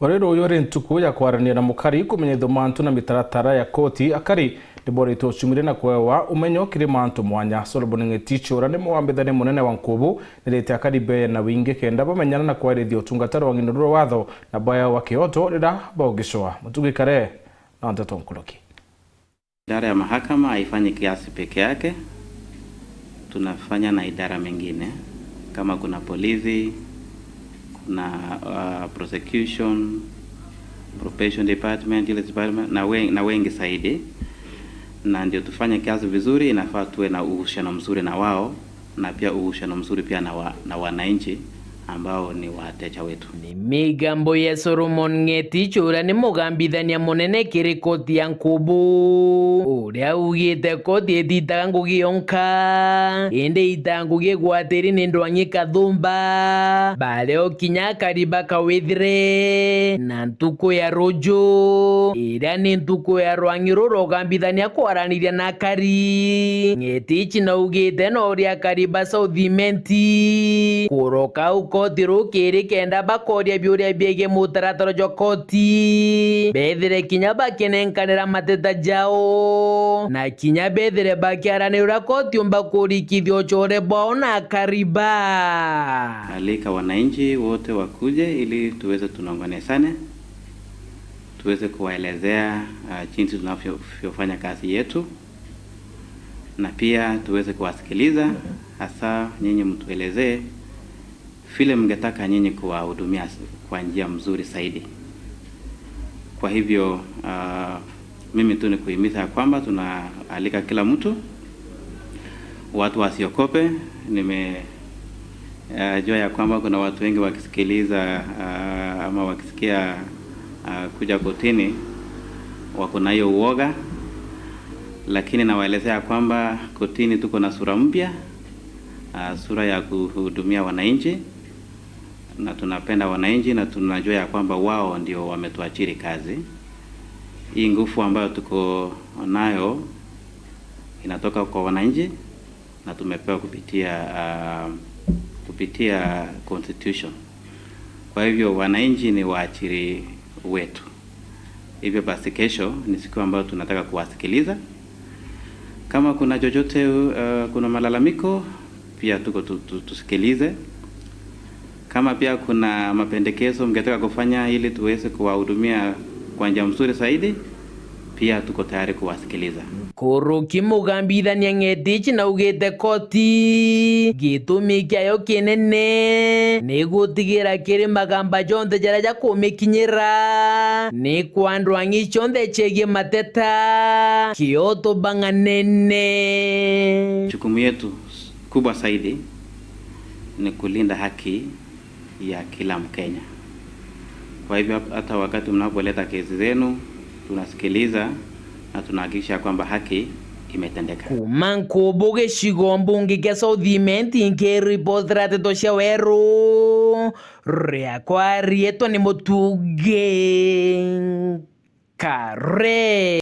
Orero uyore ntuku ya kwarania na mukari kumenyetho mantu na mitaratara ya koti akari niborito cumire na kwewa umenyo kiri mantu mwanya. Solomon Ng'etichi ura ni muwambithania munene wa Nkubu nirite akari be na wingi kenda bamenyana na kwarithia utungatari wa nginururo watho na baya wa kioto rira baugicwa mutugikare na Nteto Nkuluki. Idara ya mahakama haifanyi kiasi peke yake, tunafanya na idara mengine kama kuna polisi, kuna prosecution, probation department, justice department na wengi zaidi, na ndio tufanye kazi vizuri. Inafaa tuwe na uhusiano mzuri na wao na pia uhusiano mzuri pia na wananchi ambao ni wateja wetu. Ni migambo ya Solomon Ng'etichi ura ni mugambithania munene kiri koti ya Nkubu uria ugite koti ititaga ngugi yonka indi ita ngugi gwatiri ni ndwangi kathumba bareo kinya kariba kawithire na ntuku ya rojo iria ni ntuku ya rwangi rugambithania kwaraniria na kari. Ng'etichi na ugite no uria kariba Southimenti kuroka koti rukiri kenda bakoria biuria biege mutaratara jo koti bethire kinya bakenenkanira mateta jao na kinya bethire bakiaranira koti kurikithio chore bona kariba. Alika wananchi wote wakuje ili tuweze tunongonesane, tuweze kuwaelezea jinsi tunavyofanya kazi yetu na pia tuweze kuwasikiliza, hasa nyinyi mtuelezee vile mngetaka nyinyi kuwahudumia kwa njia mzuri zaidi. Kwa hivyo mimi tu ni kuhimiza kwamba tunaalika kila mtu, watu wasiokope. Nimejua ya kwamba kuna watu wengi wakisikiliza ama wakisikia kuja kotini wako na hiyo uoga, lakini nawaelezea kwamba kotini tuko na sura mpya, sura ya kuhudumia wananchi, na tunapenda wananchi na tunajua ya kwamba wao ndio wametuachiri kazi. Hii nguvu ambayo tuko nayo inatoka kwa wananchi na tumepewa kupitia constitution. Kwa hivyo wananchi ni waachiri wetu. Hivyo basi kesho ni siku ambayo tunataka kuwasikiliza. Kama kuna chochote, kuna malalamiko pia tuko tusikilize. Kama pia kuna mapendekezo mngetaka kufanya ili tuweze kuwahudumia kwa njia nzuri zaidi, pia tuko tayari kuwasikiliza. Kuruki mugambithania Ng'etichi na ugite koti gitumi kiayo kinene ni gutigira kiri magamba jonthe jaria jakumikinyira ni kwa ndwangi chonthe chegie mateta kioto bang'anene. Jukumu yetu kubwa zaidi ni kulinda haki ya kila Mkenya. Kwa hivyo hata wakati mnapoleta kesi zenu tunasikiliza na tunahakikisha kwamba haki imetendeka. Kuma Nkubu gicigo mbunge kia Southimenti nkiripoti Nteto cia Weru riakwa rietwa ni Mutugi Kare.